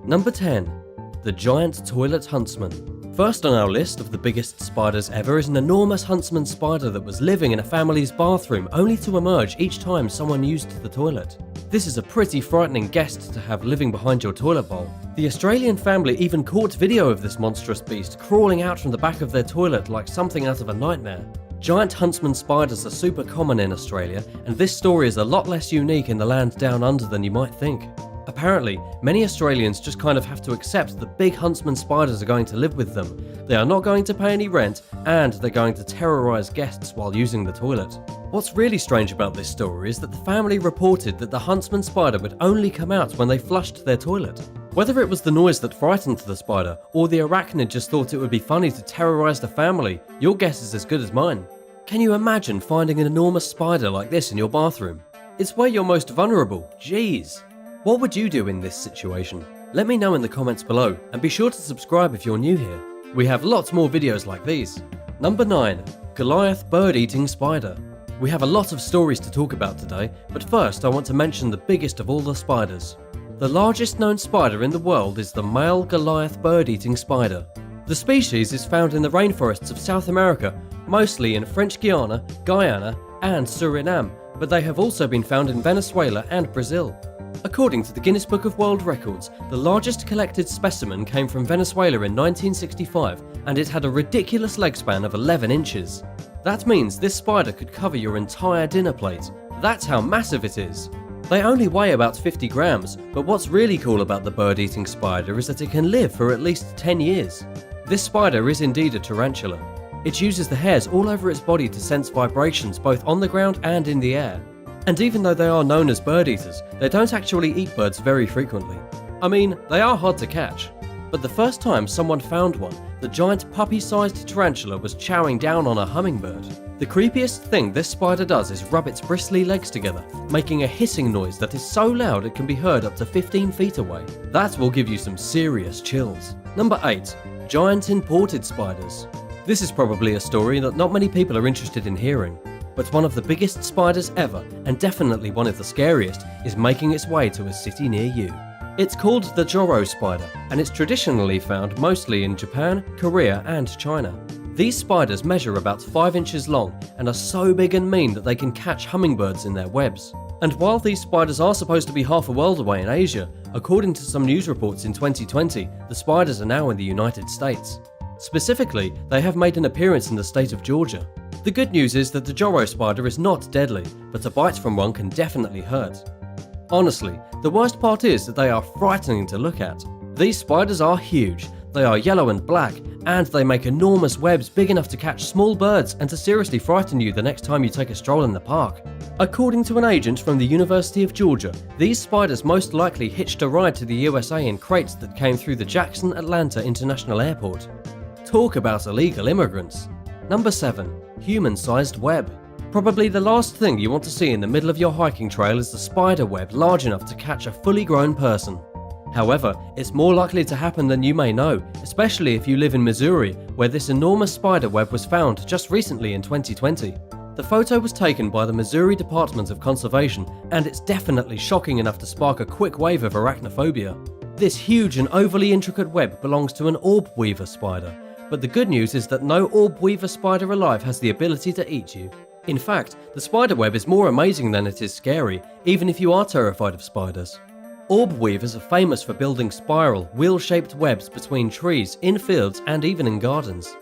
Number 10. The Giant Toilet Huntsman. First on our list of the biggest spiders ever is an enormous huntsman spider that was living in a family's bathroom only to emerge each time someone used the toilet. This is a pretty frightening guest to have living behind your toilet bowl. The Australian family even caught video of this monstrous beast crawling out from the back of their toilet like something out of a nightmare. Giant huntsman spiders are super common in Australia, and this story is a lot less unique in the land down under than you might think. Apparently, many Australians just kind of have to accept that big huntsman spiders are going to live with them. They are not going to pay any rent, and they're going to terrorise guests while using the toilet. What's really strange about this story is that the family reported that the huntsman spider would only come out when they flushed their toilet. Whether it was the noise that frightened the spider, or the arachnid just thought it would be funny to terrorise the family, your guess is as good as mine. Can you imagine finding an enormous spider like this in your bathroom? It's where you're most vulnerable, jeez. What would you do in this situation? Let me know in the comments below, and be sure to subscribe if you're new here. We have lots more videos like these. Number 9. Goliath Bird-Eating Spider. We have a lot of stories to talk about today, but first I want to mention the biggest of all the spiders. The largest known spider in the world is the male Goliath bird-eating spider. The species is found in the rainforests of South America, mostly in French Guiana, Guyana, and Suriname, but they have also been found in Venezuela and Brazil. According to the Guinness Book of World Records, the largest collected specimen came from Venezuela in 1965, and it had a ridiculous leg span of 11 inches. That means this spider could cover your entire dinner plate. That's how massive it is. They only weigh about 50 grams, but what's really cool about the bird-eating spider is that it can live for at least 10 years. This spider is indeed a tarantula. It uses the hairs all over its body to sense vibrations both on the ground and in the air. And even though they are known as bird eaters, they don't actually eat birds very frequently. I mean, they are hard to catch. But the first time someone found one, the giant puppy-sized tarantula was chowing down on a hummingbird. The creepiest thing this spider does is rub its bristly legs together, making a hissing noise that is so loud it can be heard up to 15 feet away. That will give you some serious chills. Number 8. Giant imported spiders. This is probably a story that not many people are interested in hearing. But one of the biggest spiders ever, and definitely one of the scariest, is making its way to a city near you. It's called the Joro spider, and it's traditionally found mostly in Japan, Korea, and China. These spiders measure about 5 inches long and are so big and mean that they can catch hummingbirds in their webs. And while these spiders are supposed to be half a world away in Asia, according to some news reports in 2020, the spiders are now in the United States. Specifically, they have made an appearance in the state of Georgia. The good news is that the Joro spider is not deadly, but a bite from one can definitely hurt. Honestly, the worst part is that they are frightening to look at. These spiders are huge, they are yellow and black, and they make enormous webs big enough to catch small birds and to seriously frighten you the next time you take a stroll in the park. According to an agent from the University of Georgia, these spiders most likely hitched a ride to the USA in crates that came through the Jackson Atlanta International Airport. Talk about illegal immigrants. Number 7. Human-sized web. Probably the last thing you want to see in the middle of your hiking trail is the spider web large enough to catch a fully grown person. However, it's more likely to happen than you may know, especially if you live in Missouri, where this enormous spider web was found just recently in 2020. The photo was taken by the Missouri Department of Conservation, and it's definitely shocking enough to spark a quick wave of arachnophobia. This huge and overly intricate web belongs to an orb weaver spider, but the good news is that no orb weaver spider alive has the ability to eat you. In fact, the spider web is more amazing than it is scary, even if you are terrified of spiders. Orb weavers are famous for building spiral, wheel-shaped webs between trees, in fields, and even in gardens.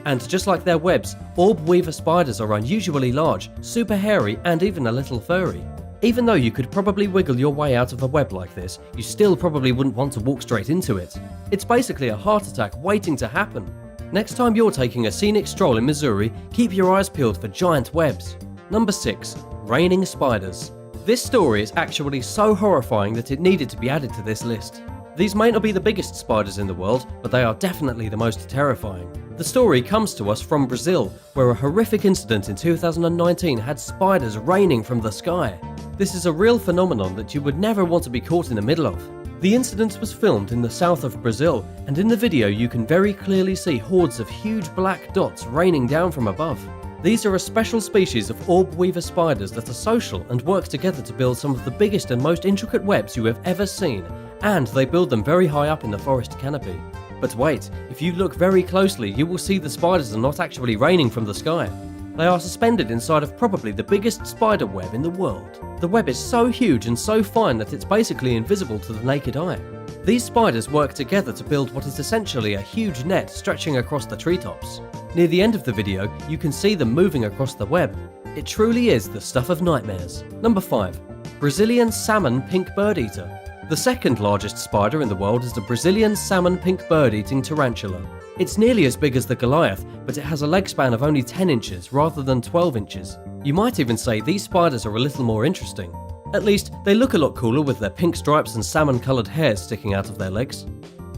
And just like their webs, orb weaver spiders are unusually large, super hairy, and even a little furry. Even though you could probably wiggle your way out of a web like this, you still probably wouldn't want to walk straight into it. It's basically a heart attack waiting to happen. Next time you're taking a scenic stroll in Missouri, keep your eyes peeled for giant webs. Number 6. Raining spiders. This story is actually so horrifying that it needed to be added to this list. These may not be the biggest spiders in the world, but they are definitely the most terrifying. The story comes to us from Brazil, where a horrific incident in 2019 had spiders raining from the sky. This is a real phenomenon that you would never want to be caught in the middle of. The incident was filmed in the south of Brazil, and in the video you can very clearly see hordes of huge black dots raining down from above. These are a special species of orb weaver spiders that are social and work together to build some of the biggest and most intricate webs you have ever seen, and they build them very high up in the forest canopy. But wait, if you look very closely, you will see the spiders are not actually raining from the sky. They are suspended inside of probably the biggest spider web in the world. The web is so huge and so fine that it's basically invisible to the naked eye. These spiders work together to build what is essentially a huge net stretching across the treetops. Near the end of the video, you can see them moving across the web. It truly is the stuff of nightmares. Number 5. Brazilian Salmon Pink Bird Eater. The second largest spider in the world is the Brazilian salmon pink bird-eating tarantula. It's nearly as big as the Goliath, but it has a leg span of only 10 inches rather than 12 inches. You might even say these spiders are a little more interesting. At least, they look a lot cooler with their pink stripes and salmon-coloured hairs sticking out of their legs.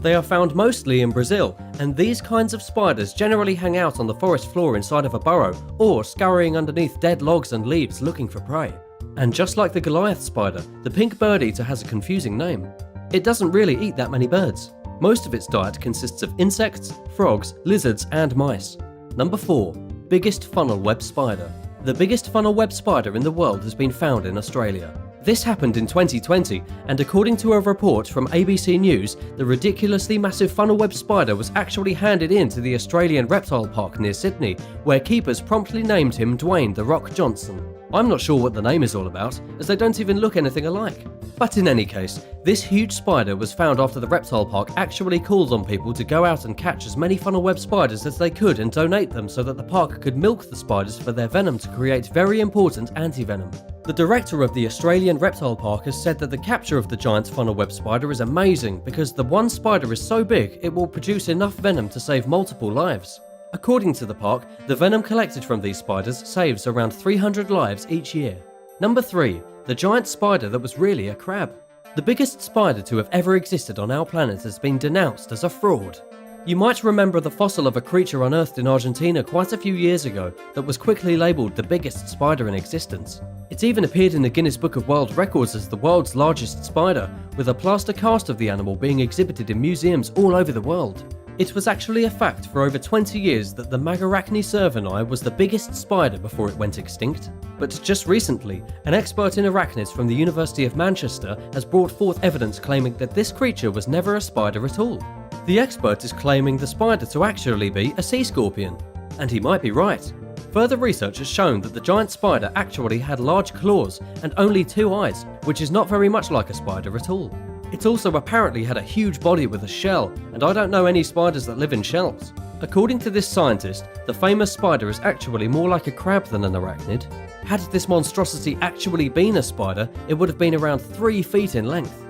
They are found mostly in Brazil, and these kinds of spiders generally hang out on the forest floor inside of a burrow, or scurrying underneath dead logs and leaves looking for prey. And just like the Goliath spider, the pink bird eater has a confusing name. It doesn't really eat that many birds. Most of its diet consists of insects, frogs, lizards, and mice. Number 4. Biggest funnel web spider. The biggest funnel web spider in the world has been found in Australia. This happened in 2020, and according to a report from ABC News, the ridiculously massive funnel web spider was actually handed in to the Australian Reptile Park near Sydney, where keepers promptly named him Dwayne "The Rock" Johnson. I'm not sure what the name is all about, as they don't even look anything alike. But in any case, this huge spider was found after the reptile park actually called on people to go out and catch as many funnel web spiders as they could and donate them so that the park could milk the spiders for their venom to create very important anti-venom. The director of the Australian Reptile Park has said that the capture of the giant funnel web spider is amazing because the one spider is so big it will produce enough venom to save multiple lives. According to the park, the venom collected from these spiders saves around 300 lives each year. Number 3. The giant spider that was really a crab. The biggest spider to have ever existed on our planet has been denounced as a fraud. You might remember the fossil of a creature unearthed in Argentina quite a few years ago that was quickly labelled the biggest spider in existence. It even appeared in the Guinness Book of World Records as the world's largest spider, with a plaster cast of the animal being exhibited in museums all over the world. It was actually a fact for over 20 years that the Magarachne cervini was the biggest spider before it went extinct. But just recently, an expert in arachnids from the University of Manchester has brought forth evidence claiming that this creature was never a spider at all. The expert is claiming the spider to actually be a sea scorpion. And he might be right. Further research has shown that the giant spider actually had large claws and only 2 eyes, which is not very much like a spider at all. It also apparently had a huge body with a shell, and I don't know any spiders that live in shells. According to this scientist, the famous spider is actually more like a crab than an arachnid. Had this monstrosity actually been a spider, it would have been around 3 feet in length.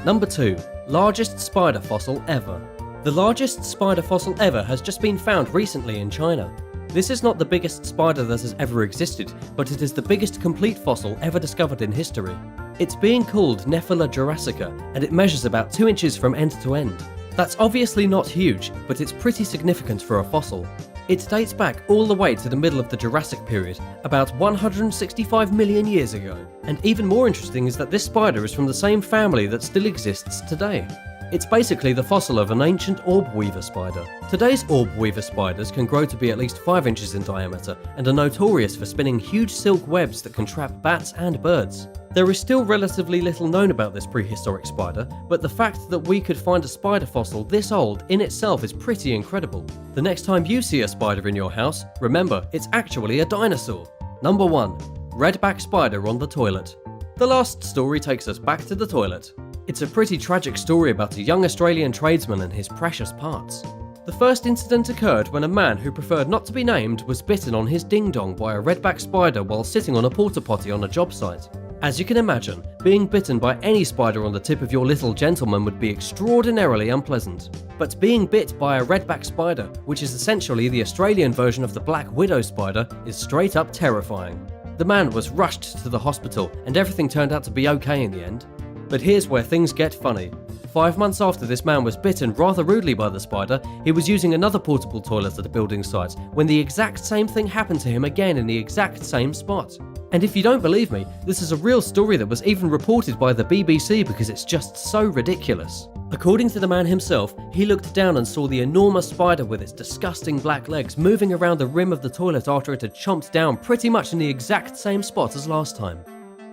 Number 2. Largest spider fossil ever. The largest spider fossil ever has just been found recently in China. This is not the biggest spider that has ever existed, but it is the biggest complete fossil ever discovered in history. It's being called Nephila jurassica, and it measures about 2 inches from end to end. That's obviously not huge, but it's pretty significant for a fossil. It dates back all the way to the middle of the Jurassic period, about 165 million years ago. And even more interesting is that this spider is from the same family that still exists today. It's basically the fossil of an ancient orb weaver spider. Today's orb weaver spiders can grow to be at least 5 inches in diameter and are notorious for spinning huge silk webs that can trap bats and birds. There is still relatively little known about this prehistoric spider, but the fact that we could find a spider fossil this old in itself is pretty incredible. The next time you see a spider in your house, remember, it's actually a dinosaur. Number 1. Redback spider on the toilet. The last story takes us back to the toilet. It's a pretty tragic story about a young Australian tradesman and his precious parts. The first incident occurred when a man who preferred not to be named was bitten on his ding-dong by a redback spider while sitting on a porta potty on a job site. As you can imagine, being bitten by any spider on the tip of your little gentleman would be extraordinarily unpleasant. But being bit by a redback spider, which is essentially the Australian version of the black widow spider, is straight up terrifying. The man was rushed to the hospital and everything turned out to be okay in the end. But here's where things get funny. 5 months after this man was bitten rather rudely by the spider, he was using another portable toilet at a building site when the exact same thing happened to him again in the exact same spot. And if you don't believe me, this is a real story that was even reported by the BBC because it's just so ridiculous. According to the man himself, he looked down and saw the enormous spider with its disgusting black legs moving around the rim of the toilet after it had chomped down pretty much in the exact same spot as last time.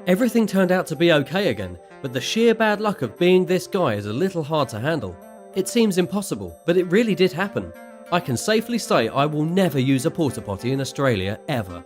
Everything turned out to be okay again, but the sheer bad luck of being this guy is a little hard to handle. It seems impossible, but it really did happen. I can safely say I will never use a porta potty in Australia ever.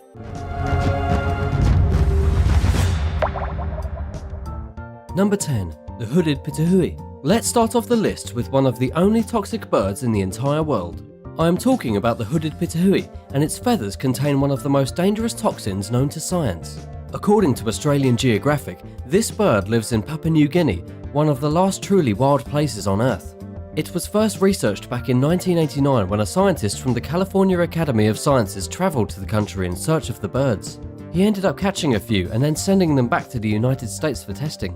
Number 10. The hooded pituhui. Let's start off the list with one of the only toxic birds in the entire world. I am talking about the hooded pituhui, and its feathers contain one of the most dangerous toxins known to science. According to Australian Geographic, this bird lives in Papua New Guinea, one of the last truly wild places on Earth. It was first researched back in 1989 when a scientist from the California Academy of Sciences travelled to the country in search of the birds. He ended up catching a few and then sending them back to the United States for testing.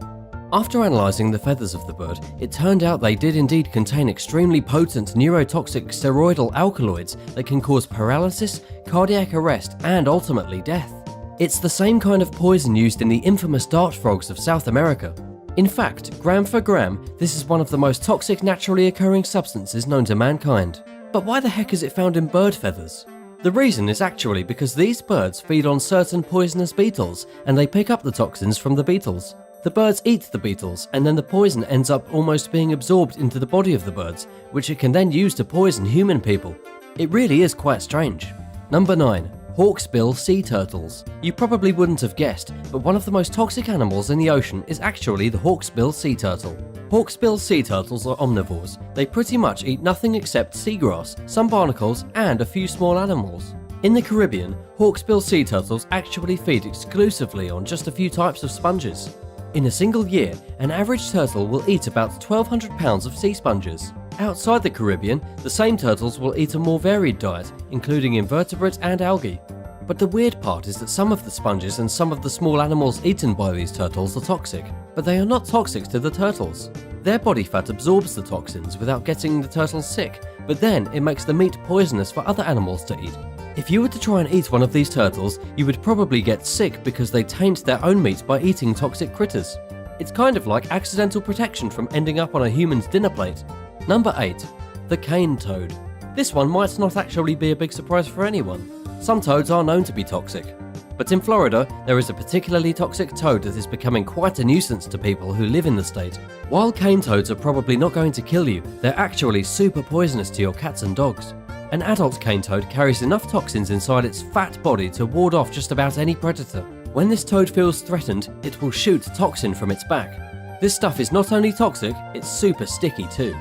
After analysing the feathers of the bird, it turned out they did indeed contain extremely potent neurotoxic steroidal alkaloids that can cause paralysis, cardiac arrest, and ultimately death. It's the same kind of poison used in the infamous dart frogs of South America. In fact, gram for gram, this is one of the most toxic naturally occurring substances known to mankind. But why the heck is it found in bird feathers? The reason is actually because these birds feed on certain poisonous beetles, and they pick up the toxins from the beetles. The birds eat the beetles, and then the poison ends up almost being absorbed into the body of the birds, which it can then use to poison human people. It really is quite strange. Number 9. Hawksbill sea turtles. You probably wouldn't have guessed, but one of the most toxic animals in the ocean is actually the hawksbill sea turtle. Hawksbill sea turtles are omnivores. They pretty much eat nothing except seagrass, some barnacles, and a few small animals. In the Caribbean, hawksbill sea turtles actually feed exclusively on just a few types of sponges. In a single year, an average turtle will eat about 1,200 pounds of sea sponges. Outside the Caribbean, the same turtles will eat a more varied diet, including invertebrates and algae. But the weird part is that some of the sponges and some of the small animals eaten by these turtles are toxic, but they are not toxic to the turtles. Their body fat absorbs the toxins without getting the turtles sick, but then it makes the meat poisonous for other animals to eat. If you were to try and eat one of these turtles, you would probably get sick because they taint their own meat by eating toxic critters. It's kind of like accidental protection from ending up on a human's dinner plate. Number 8. The cane toad. This one might not actually be a big surprise for anyone. Some toads are known to be toxic. But in Florida, there is a particularly toxic toad that is becoming quite a nuisance to people who live in the state. While cane toads are probably not going to kill you, they're actually super poisonous to your cats and dogs. An adult cane toad carries enough toxins inside its fat body to ward off just about any predator. When this toad feels threatened, it will shoot toxin from its back. This stuff is not only toxic, it's super sticky too.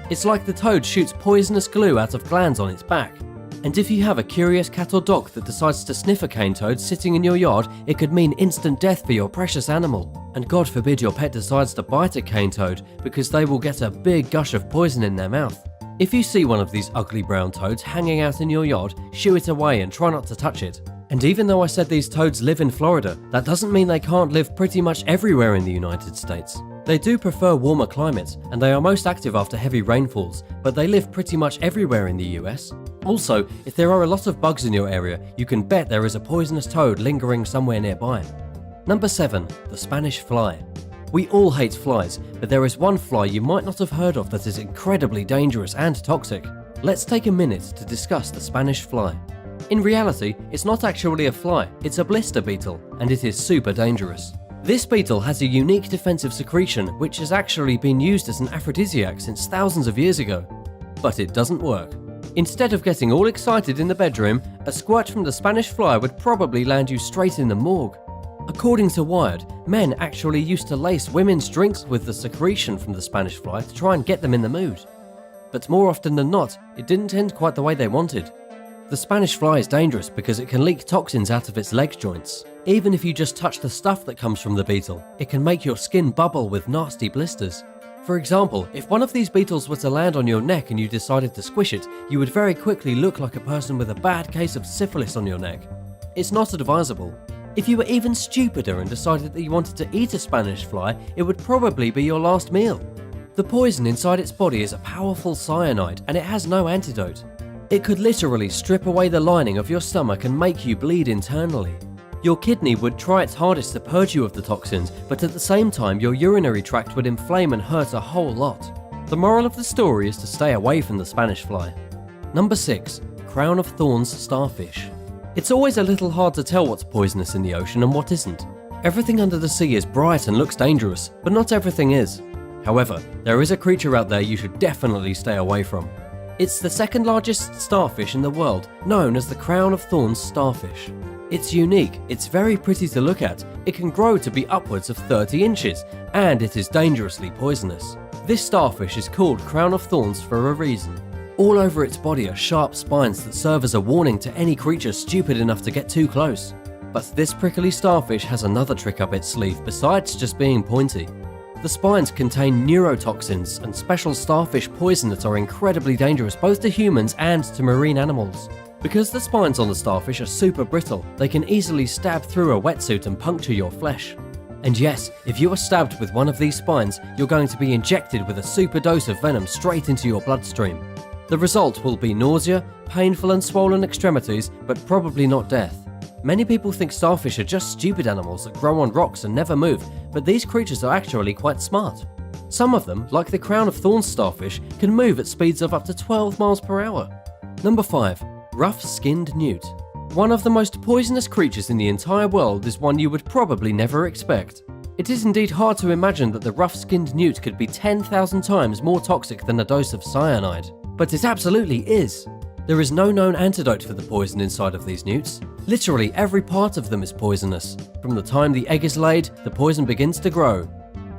It's like the toad shoots poisonous glue out of glands on its back. And if you have a curious cat or dog that decides to sniff a cane toad sitting in your yard, it could mean instant death for your precious animal. And God forbid your pet decides to bite a cane toad, because they will get a big gush of poison in their mouth. If you see one of these ugly brown toads hanging out in your yard, shoo it away and try not to touch it. And even though I said these toads live in Florida, that doesn't mean they can't live pretty much everywhere in the United States. They do prefer warmer climates, and they are most active after heavy rainfalls, but they live pretty much everywhere in the US. Also, if there are a lot of bugs in your area, you can bet there is a poisonous toad lingering somewhere nearby. Number 7. The Spanish fly. We all hate flies, but there is one fly you might not have heard of that is incredibly dangerous and toxic. Let's take a minute to discuss the Spanish fly. In reality, it's not actually a fly, it's a blister beetle, and it is super dangerous. This beetle has a unique defensive secretion which has actually been used as an aphrodisiac since thousands of years ago. But it doesn't work. Instead of getting all excited in the bedroom, a squirt from the Spanish fly would probably land you straight in the morgue. According to Wired, men actually used to lace women's drinks with the secretion from the Spanish fly to try and get them in the mood. But more often than not, it didn't end quite the way they wanted. The Spanish fly is dangerous because it can leak toxins out of its leg joints. Even if you just touch the stuff that comes from the beetle, it can make your skin bubble with nasty blisters. For example, if one of these beetles were to land on your neck and you decided to squish it, you would very quickly look like a person with a bad case of syphilis on your neck. It's not advisable. If you were even stupider and decided that you wanted to eat a Spanish fly, it would probably be your last meal. The poison inside its body is a powerful cyanide, and it has no antidote. It could literally strip away the lining of your stomach and make you bleed internally. Your kidney would try its hardest to purge you of the toxins, but at the same time your urinary tract would inflame and hurt a whole lot. The moral of the story is to stay away from the Spanish fly. Number 6. Crown of thorns starfish. It's always a little hard to tell what's poisonous in the ocean and what isn't. Everything under the sea is bright and looks dangerous, but not everything is. However, there is a creature out there you should definitely stay away from. It's the second largest starfish in the world, known as the crown of thorns starfish. It's unique, it's very pretty to look at, it can grow to be upwards of 30 inches, and it is dangerously poisonous. This starfish is called crown of thorns for a reason. All over its body are sharp spines that serve as a warning to any creature stupid enough to get too close. But this prickly starfish has another trick up its sleeve besides just being pointy. The spines contain neurotoxins and special starfish poison that are incredibly dangerous both to humans and to marine animals. Because the spines on the starfish are super brittle, they can easily stab through a wetsuit and puncture your flesh. And yes, if you are stabbed with one of these spines, you're going to be injected with a super dose of venom straight into your bloodstream. The result will be nausea, painful and swollen extremities, but probably not death. Many people think starfish are just stupid animals that grow on rocks and never move, but these creatures are actually quite smart. Some of them, like the crown of thorns starfish, can move at speeds of up to 12 miles per hour. Number 5. Rough-skinned newt. One of the most poisonous creatures in the entire world is one you would probably never expect. It is indeed hard to imagine that the rough-skinned newt could be 10,000 times more toxic than a dose of cyanide. But it absolutely is. There is no known antidote for the poison inside of these newts. Literally every part of them is poisonous. From the time the egg is laid, the poison begins to grow.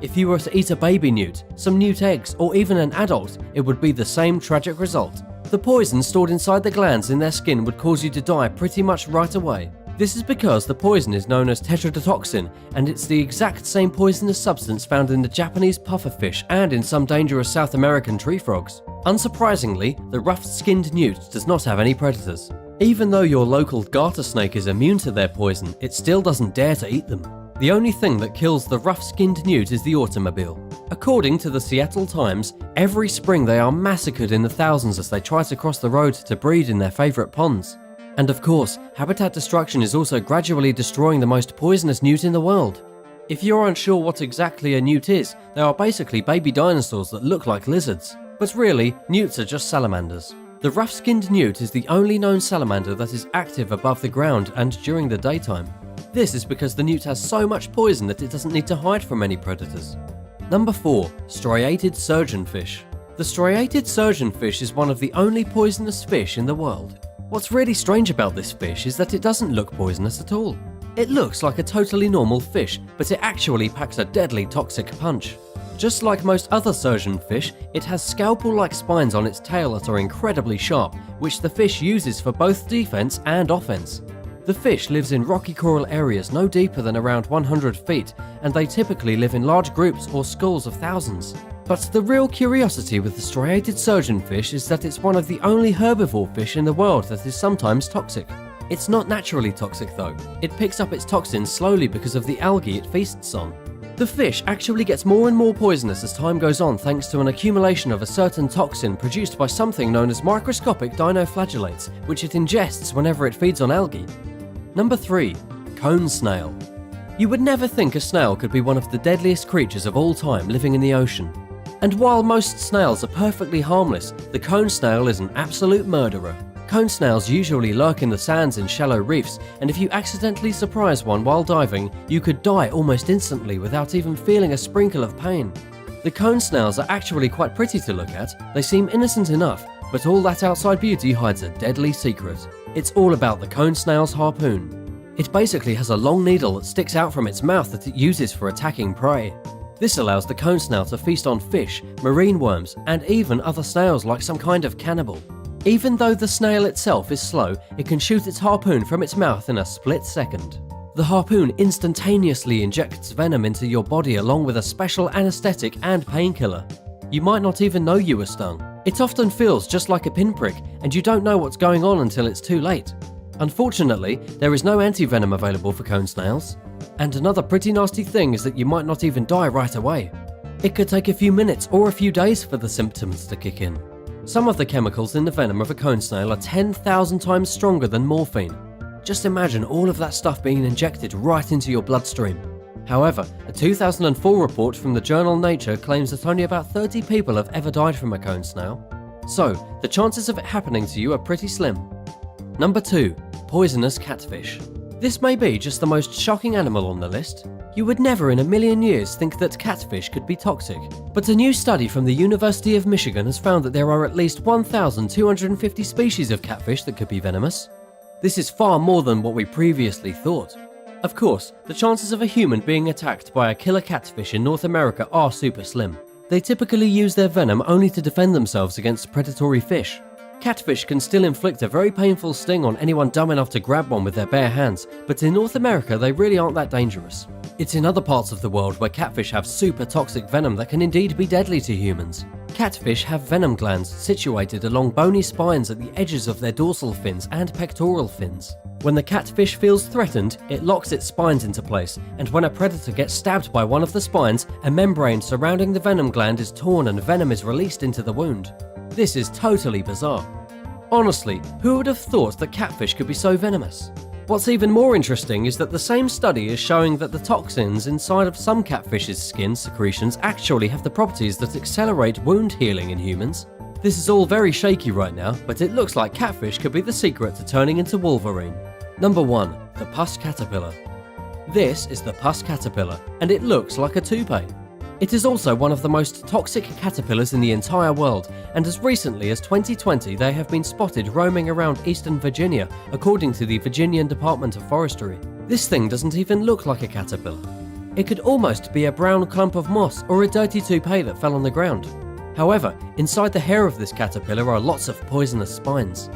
If you were to eat a baby newt, some newt eggs, or even an adult, it would be the same tragic result. The poison stored inside the glands in their skin would cause you to die pretty much right away. This is because the poison is known as tetrodotoxin, and it's the exact same poisonous substance found in the Japanese pufferfish and in some dangerous South American tree frogs. Unsurprisingly, the rough-skinned newt does not have any predators. Even though your local garter snake is immune to their poison, it still doesn't dare to eat them. The only thing that kills the rough-skinned newt is the automobile. According to the Seattle Times, every spring they are massacred in the thousands as they try to cross the road to breed in their favourite ponds. And of course, habitat destruction is also gradually destroying the most poisonous newt in the world. If you're unsure what exactly a newt is, they are basically baby dinosaurs that look like lizards. But really, newts are just salamanders. The rough-skinned newt is the only known salamander that is active above the ground and during the daytime. This is because the newt has so much poison that it doesn't need to hide from any predators. Number 4. Striated surgeonfish. The striated surgeonfish is one of the only poisonous fish in the world. What's really strange about this fish is that it doesn't look poisonous at all. It looks like a totally normal fish, but it actually packs a deadly toxic punch. Just like most other surgeonfish, it has scalpel-like spines on its tail that are incredibly sharp, which the fish uses for both defense and offense. The fish lives in rocky coral areas no deeper than around 100 feet, and they typically live in large groups or schools of thousands. But the real curiosity with the striated surgeonfish is that it's one of the only herbivore fish in the world that is sometimes toxic. It's not naturally toxic though. It picks up its toxins slowly because of the algae it feasts on. The fish actually gets more and more poisonous as time goes on thanks to an accumulation of a certain toxin produced by something known as microscopic dinoflagellates, which it ingests whenever it feeds on algae. Number 3. Cone snail. You would never think a snail could be one of the deadliest creatures of all time living in the ocean. And while most snails are perfectly harmless, the cone snail is an absolute murderer. Cone snails usually lurk in the sands in shallow reefs, and if you accidentally surprise one while diving, you could die almost instantly without even feeling a sprinkle of pain. The cone snails are actually quite pretty to look at. They seem innocent enough, but all that outside beauty hides a deadly secret. It's all about the cone snail's harpoon. It basically has a long needle that sticks out from its mouth that it uses for attacking prey. This allows the cone snail to feast on fish, marine worms, and even other snails like some kind of cannibal. Even though the snail itself is slow, it can shoot its harpoon from its mouth in a split second. The harpoon instantaneously injects venom into your body along with a special anesthetic and painkiller. You might not even know you were stung. It often feels just like a pinprick, and you don't know what's going on until it's too late. Unfortunately, there is no anti-venom available for cone snails. And another pretty nasty thing is that you might not even die right away. It could take a few minutes or a few days for the symptoms to kick in. Some of the chemicals in the venom of a cone snail are 10,000 times stronger than morphine. Just imagine all of that stuff being injected right into your bloodstream. However, a 2004 report from the journal Nature claims that only about 30 people have ever died from a cone snail. So, the chances of it happening to you are pretty slim. Number 2. Poisonous catfish. This may be just the most shocking animal on the list. You would never in a million years think that catfish could be toxic, but a new study from the University of Michigan has found that there are at least 1,250 species of catfish that could be venomous. This is far more than what we previously thought. Of course, the chances of a human being attacked by a killer catfish in North America are super slim. They typically use their venom only to defend themselves against predatory fish. Catfish can still inflict a very painful sting on anyone dumb enough to grab one with their bare hands, but in North America they really aren't that dangerous. It's in other parts of the world where catfish have super toxic venom that can indeed be deadly to humans. Catfish have venom glands situated along bony spines at the edges of their dorsal fins and pectoral fins. When the catfish feels threatened, it locks its spines into place, and when a predator gets stabbed by one of the spines, a membrane surrounding the venom gland is torn and venom is released into the wound. This is totally bizarre. Honestly, who would have thought that catfish could be so venomous? What's even more interesting is that the same study is showing that the toxins inside of some catfish's skin secretions actually have the properties that accelerate wound healing in humans. This is all very shaky right now, but it looks like catfish could be the secret to turning into Wolverine. Number 1. The pus caterpillar. This is the pus caterpillar, and it looks like a toupee. It is also one of the most toxic caterpillars in the entire world, and as recently as 2020 they have been spotted roaming around eastern Virginia, according to the Virginian Department of Forestry. This thing doesn't even look like a caterpillar. It could almost be a brown clump of moss or a dirty toupee that fell on the ground. However, inside the hair of this caterpillar are lots of poisonous spines.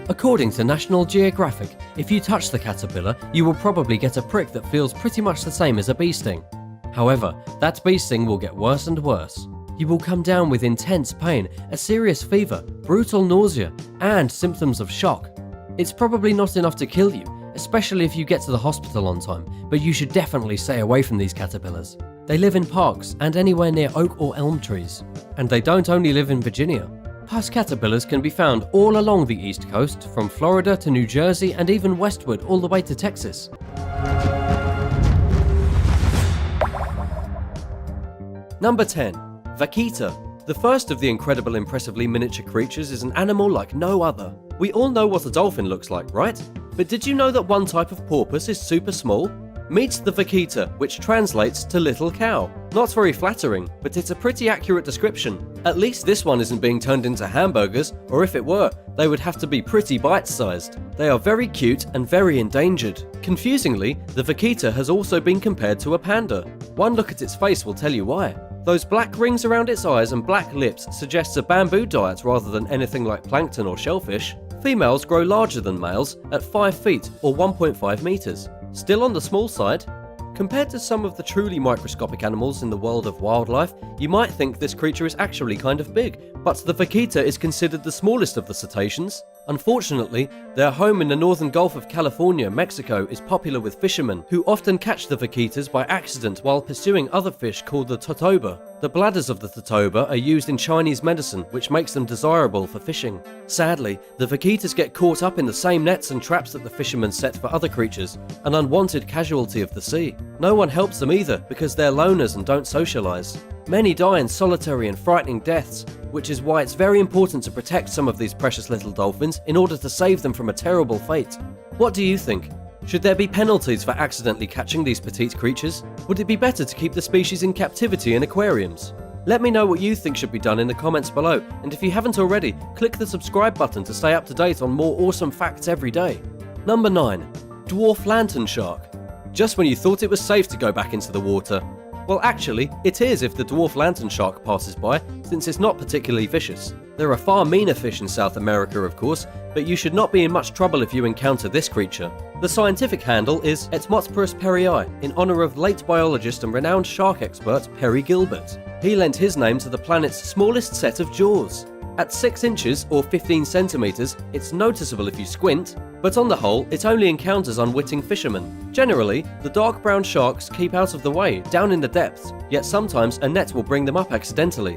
According to National Geographic, if you touch the caterpillar, you will probably get a prick that feels pretty much the same as a bee sting. However, that bee sting will get worse and worse. You will come down with intense pain, a serious fever, brutal nausea, and symptoms of shock. It's probably not enough to kill you, especially if you get to the hospital on time, but you should definitely stay away from these caterpillars. They live in parks and anywhere near oak or elm trees. And they don't only live in Virginia. Pus caterpillars can be found all along the East Coast, from Florida to New Jersey and even westward all the way to Texas. Number 10. Vaquita. The first of the incredible impressively miniature creatures is an animal like no other. We all know what a dolphin looks like, right? But did you know that one type of porpoise is super small? Meet the vaquita, which translates to little cow. Not very flattering, but it's a pretty accurate description. At least this one isn't being turned into hamburgers, or if it were, they would have to be pretty bite-sized. They are very cute and very endangered. Confusingly, the vaquita has also been compared to a panda. One look at its face will tell you why. Those black rings around its eyes and black lips suggests a bamboo diet rather than anything like plankton or shellfish. Females grow larger than males at 5 feet or 1.5 meters. Still on the small side. Compared to some of the truly microscopic animals in the world of wildlife, you might think this creature is actually kind of big, but the vaquita is considered the smallest of the cetaceans. Unfortunately, their home in the northern Gulf of California, Mexico, is popular with fishermen, who often catch the vaquitas by accident while pursuing other fish called the totoba. The bladders of the totoba are used in Chinese medicine, which makes them desirable for fishing. Sadly, the vaquitas get caught up in the same nets and traps that the fishermen set for other creatures, an unwanted casualty of the sea. No one helps them either, because they're loners and don't socialize. Many die in solitary and frightening deaths, which is why it's very important to protect some of these precious little dolphins in order to save them from a terrible fate. What do you think? Should there be penalties for accidentally catching these petite creatures? Would it be better to keep the species in captivity in aquariums? Let me know what you think should be done in the comments below, and if you haven't already, click the subscribe button to stay up to date on more awesome facts every day. Number 9. Dwarf lantern shark. Just when you thought it was safe to go back into the water. Well, actually, it is if the dwarf lantern shark passes by, since it's not particularly vicious. There are far meaner fish in South America, of course, but you should not be in much trouble if you encounter this creature. The scientific handle is Etmotsporus perryi, in honor of late biologist and renowned shark expert Perry Gilbert. He lent his name to the planet's smallest set of jaws. At 6 inches or 15 centimeters, it's noticeable if you squint, but on the whole, it only encounters unwitting fishermen. Generally, the dark brown sharks keep out of the way, down in the depths, yet sometimes a net will bring them up accidentally.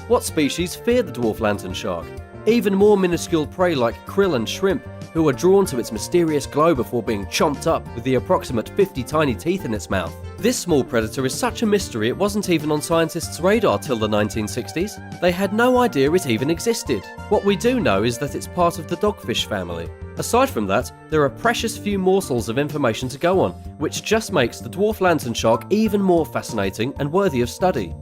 What species fear the dwarf lantern shark? Even more minuscule prey like krill and shrimp, who are drawn to its mysterious glow before being chomped up with the approximate 50 tiny teeth in its mouth. This small predator is such a mystery it wasn't even on scientists' radar till the 1960s. They had no idea it even existed. What we do know is that it's part of the dogfish family. Aside from that, there are precious few morsels of information to go on, which just makes the dwarf lantern shark even more fascinating and worthy of study.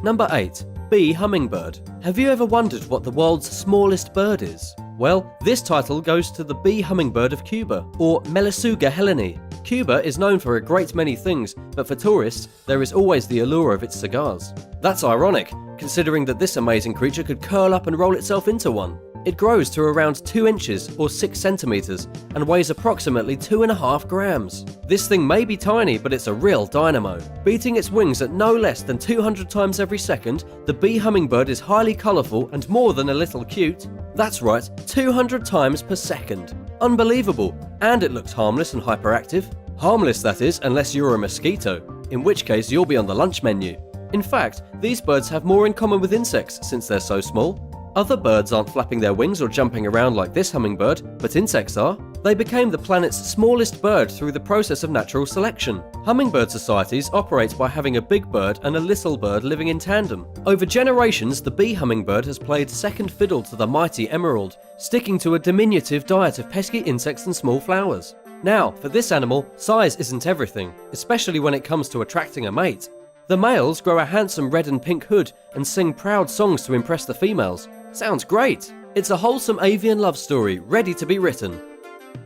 Number 8. Bee hummingbird. Have you ever wondered what the world's smallest bird is? Well, this title goes to the bee hummingbird of Cuba, or Melissuga heleni. Cuba is known for a great many things, but for tourists, there is always the allure of its cigars. That's ironic, considering that this amazing creature could curl up and roll itself into one. It grows to around 2 inches or 6 centimeters and weighs approximately 2.5 grams. This thing may be tiny, but it's a real dynamo. Beating its wings at no less than 200 times every second, the bee hummingbird is highly colourful and more than a little cute. That's right, 200 times per second. Unbelievable. And it looks harmless and hyperactive. Harmless, that is, unless you're a mosquito, in which case you'll be on the lunch menu. In fact, these birds have more in common with insects since they're so small. Other birds aren't flapping their wings or jumping around like this hummingbird, but insects are. They became the planet's smallest bird through the process of natural selection. Hummingbird societies operate by having a big bird and a little bird living in tandem. Over generations, the bee hummingbird has played second fiddle to the mighty emerald, sticking to a diminutive diet of pesky insects and small flowers. Now, for this animal, size isn't everything, especially when it comes to attracting a mate. The males grow a handsome red and pink hood and sing proud songs to impress the females. Sounds great! It's a wholesome avian love story ready to be written.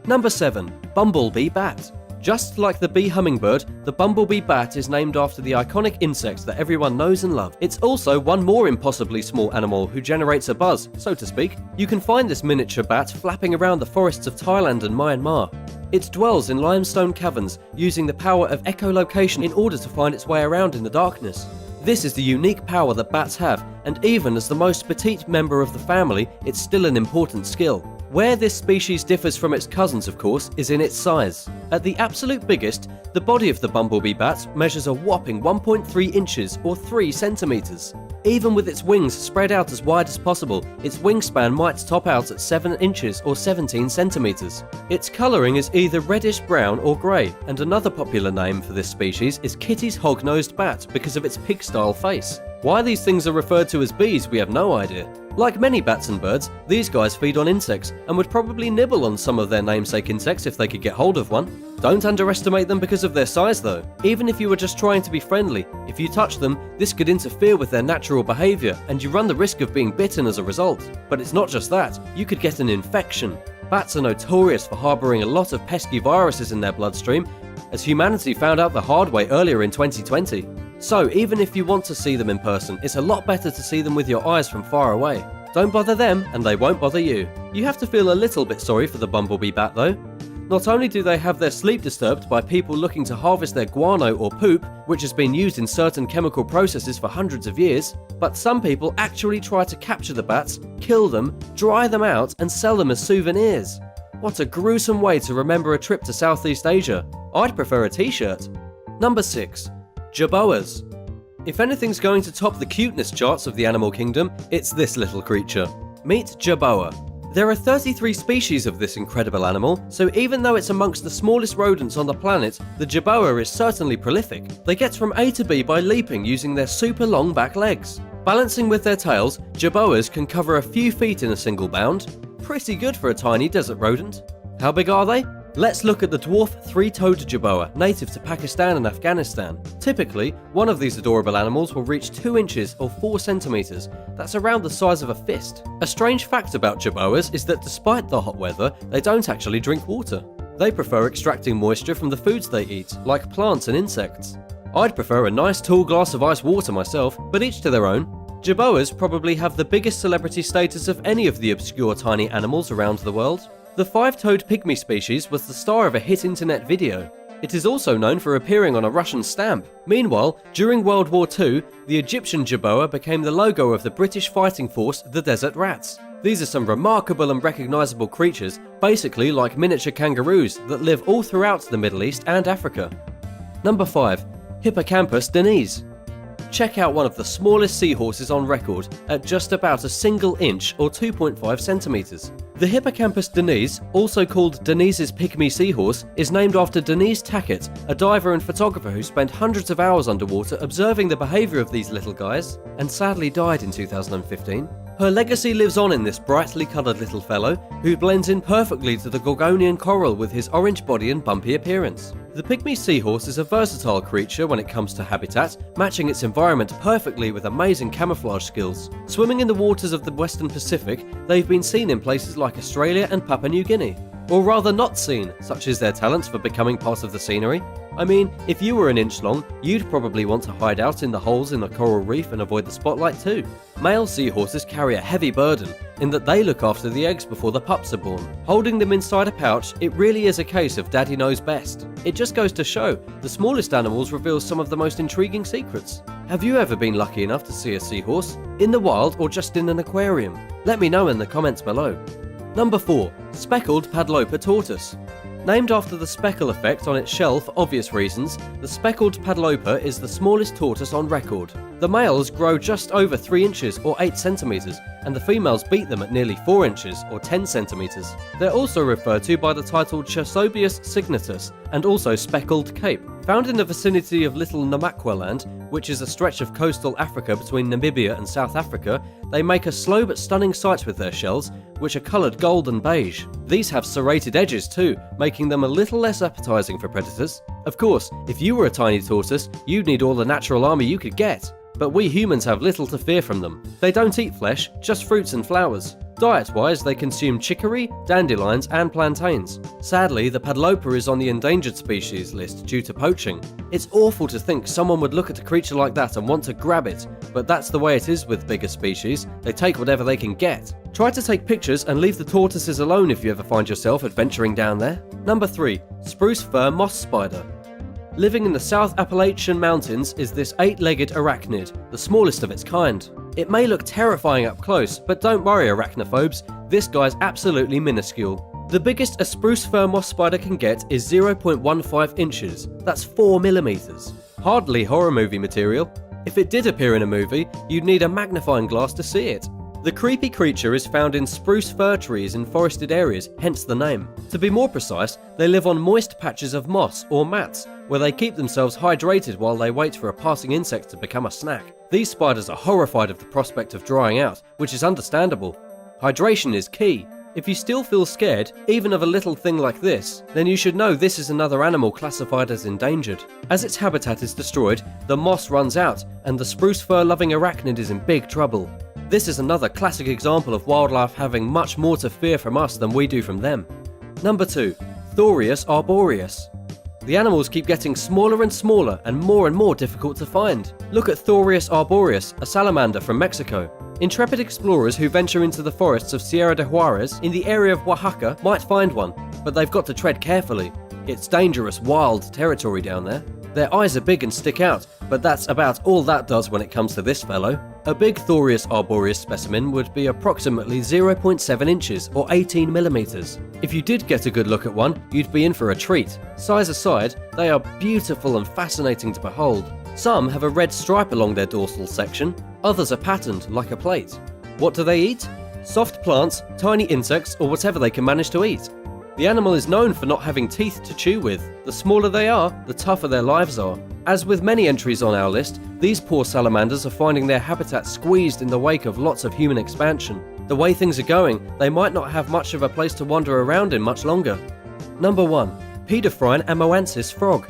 Number 7. Bumblebee bat. Just like the bee hummingbird, the bumblebee bat is named after the iconic insect that everyone knows and loves. It's also one more impossibly small animal who generates a buzz, so to speak. You can find this miniature bat flapping around the forests of Thailand and Myanmar. It dwells in limestone caverns, using the power of echolocation in order to find its way around in the darkness. This is the unique power that bats have, and even as the most petite member of the family, it's still an important skill. Where this species differs from its cousins, of course, is in its size. At the absolute biggest, the body of the bumblebee bat measures a whopping 1.3 inches or 3 centimeters. Even with its wings spread out as wide as possible, its wingspan might top out at 7 inches or 17 centimeters. Its colouring is either reddish brown or grey, and another popular name for this species is Kitty's hog-nosed bat because of its pig-style face. Why these things are referred to as bees, we have no idea. Like many bats and birds, these guys feed on insects and would probably nibble on some of their namesake insects if they could get hold of one. Don't underestimate them because of their size though. Even if you were just trying to be friendly, if you touch them, this could interfere with their natural behaviour and you run the risk of being bitten as a result. But it's not just that, you could get an infection. Bats are notorious for harbouring a lot of pesky viruses in their bloodstream, as humanity found out the hard way earlier in 2020. So even if you want to see them in person, it's a lot better to see them with your eyes from far away. Don't bother them and they won't bother you. You have to feel a little bit sorry for the bumblebee bat though. Not only do they have their sleep disturbed by people looking to harvest their guano or poop, which has been used in certain chemical processes for hundreds of years, but some people actually try to capture the bats, kill them, dry them out and sell them as souvenirs. What a gruesome way to remember a trip to Southeast Asia. I'd prefer a t-shirt. Number 6. Jerboas. If anything's going to top the cuteness charts of the animal kingdom, it's this little creature. Meet jerboa. There are 33 species of this incredible animal, so even though it's amongst the smallest rodents on the planet, the jerboa is certainly prolific. They get from A to B by leaping using their super long back legs. Balancing with their tails, jerboas can cover a few feet in a single bound. Pretty good for a tiny desert rodent. How big are they? Let's look at the dwarf three-toed jerboa, native to Pakistan and Afghanistan. Typically, one of these adorable animals will reach 2 inches or 4 centimeters. That's around the size of a fist. A strange fact about jerboas is that despite the hot weather, they don't actually drink water. They prefer extracting moisture from the foods they eat, like plants and insects. I'd prefer a nice tall glass of ice water myself, but each to their own. Jerboas probably have the biggest celebrity status of any of the obscure tiny animals around the world. The five-toed pygmy species was the star of a hit internet video. It is also known for appearing on a Russian stamp. Meanwhile, during World War II, the Egyptian jerboa became the logo of the British fighting force, the Desert Rats. These are some remarkable and recognisable creatures, basically like miniature kangaroos that live all throughout the Middle East and Africa. Number 5. Hippocampus denise. check out one of the smallest seahorses on record at just about a single inch or 2.5 centimeters. The Hippocampus denise, also called Denise's pygmy seahorse, is named after Denise Tackett, a diver and photographer who spent hundreds of hours underwater observing the behavior of these little guys and sadly died in 2015. Her legacy lives on in this brightly coloured little fellow who blends in perfectly to the Gorgonian coral with his orange body and bumpy appearance. The pygmy seahorse is a versatile creature when it comes to habitat, matching its environment perfectly with amazing camouflage skills. Swimming in the waters of the Western Pacific, they've been seen in places like Australia and Papua New Guinea. Or rather not seen, such is their talent for becoming part of the scenery. I mean, if you were an inch long, you'd probably want to hide out in the holes in the coral reef and avoid the spotlight too. Male seahorses carry a heavy burden, in that they look after the eggs before the pups are born. Holding them inside a pouch, it really is a case of daddy knows best. It just goes to show, the smallest animals reveal some of the most intriguing secrets. Have you ever been lucky enough to see a seahorse? In the wild or just in an aquarium? Let me know in the comments below. Number 4. Speckled Padloper Tortoise. Named after the speckle effect on its shell for obvious reasons, the speckled padloper is the smallest tortoise on record. The males grow just over 3 inches or 8 centimeters, and the females beat them at nearly 4 inches or 10 centimeters. They're also referred to by the title Chersobius signatus and also speckled cape. Found in the vicinity of Little Namakwaland, which is a stretch of coastal Africa between Namibia and South Africa, they make a slow but stunning sight with their shells, which are coloured gold and beige. These have serrated edges too, making them a little less appetizing for predators. Of course, if you were a tiny tortoise, you'd need all the natural armour you could get. But we humans have little to fear from them. They don't eat flesh, just fruits and flowers. Diet-wise, they consume chicory, dandelions and plantains. Sadly, the padloper is on the endangered species list due to poaching. It's awful to think someone would look at a creature like that and want to grab it, but that's the way it is with bigger species. They take whatever they can get. Try to take pictures and leave the tortoises alone if you ever find yourself adventuring down there. Number 3. Spruce Fir Moss Spider. Living in the South Appalachian Mountains is this 8-legged arachnid, the smallest of its kind. It may look terrifying up close, but don't worry arachnophobes, this guy's absolutely minuscule. The biggest a spruce fir moss spider can get is 0.15 inches, that's 4 millimeters. Hardly horror movie material. If it did appear in a movie, you'd need a magnifying glass to see it. The creepy creature is found in spruce fir trees in forested areas, hence the name. To be more precise, they live on moist patches of moss or mats, where they keep themselves hydrated while they wait for a passing insect to become a snack. These spiders are horrified of the prospect of drying out, which is understandable. Hydration is key. If you still feel scared, even of a little thing like this, then you should know this is another animal classified as endangered. As its habitat is destroyed, the moss runs out, and the spruce fir-loving arachnid is in big trouble. This is another classic example of wildlife having much more to fear from us than we do from them. Number 2. Thorius arboreus. The animals keep getting smaller and smaller and more difficult to find. Look at Thorius arboreus, a salamander from Mexico. Intrepid explorers who venture into the forests of Sierra de Juarez in the area of Oaxaca might find one, but they've got to tread carefully. It's dangerous, wild territory down there. Their eyes are big and stick out, but that's about all that does when it comes to this fellow. A big Thorius arboreus specimen would be approximately 0.7 inches or 18 millimeters. If you did get a good look at one, you'd be in for a treat. Size aside, they are beautiful and fascinating to behold. Some have a red stripe along their dorsal section, others are patterned like a plate. What do they eat? Soft plants, tiny insects, or whatever they can manage to eat. The animal is known for not having teeth to chew with. The smaller they are, the tougher their lives are. As with many entries on our list, these poor salamanders are finding their habitat squeezed in the wake of lots of human expansion. The way things are going, they might not have much of a place to wander around in much longer. Number 1. Pedophrine amoensis frog.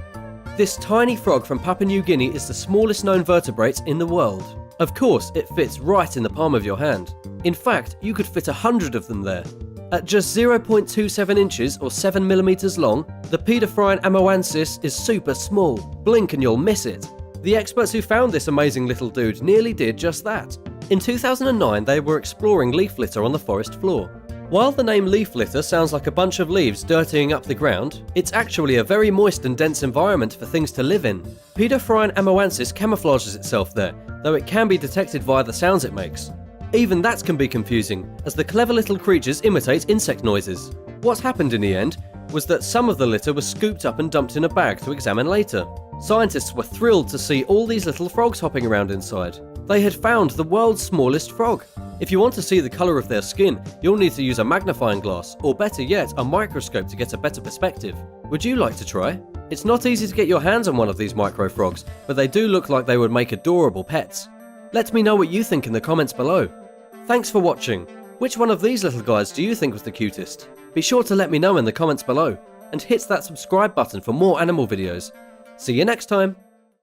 This tiny frog from Papua New Guinea is the smallest known vertebrate in the world. Of course, it fits right in the palm of your hand. In fact, you could fit 100 of them there. At just 0.27 inches or 7 millimeters long, the Pedophrine amoensis is super small. Blink and you'll miss it. The experts who found this amazing little dude nearly did just that. In 2009, they were exploring leaf litter on the forest floor. While the name leaf litter sounds like a bunch of leaves dirtying up the ground, it's actually a very moist and dense environment for things to live in. Pedophrine amoensis camouflages itself there, though it can be detected via the sounds it makes. Even that can be confusing, as the clever little creatures imitate insect noises. What happened in the end was that some of the litter was scooped up and dumped in a bag to examine later. Scientists were thrilled to see all these little frogs hopping around inside. They had found the world's smallest frog. If you want to see the colour of their skin, you'll need to use a magnifying glass, or better yet, a microscope to get a better perspective. Would you like to try? It's not easy to get your hands on one of these micro frogs, but they do look like they would make adorable pets. Let me know what you think in the comments below. Thanks for watching. Which one of these little guys do you think was the cutest? Be sure to let me know in the comments below, and hit that subscribe button for more animal videos. See you next time!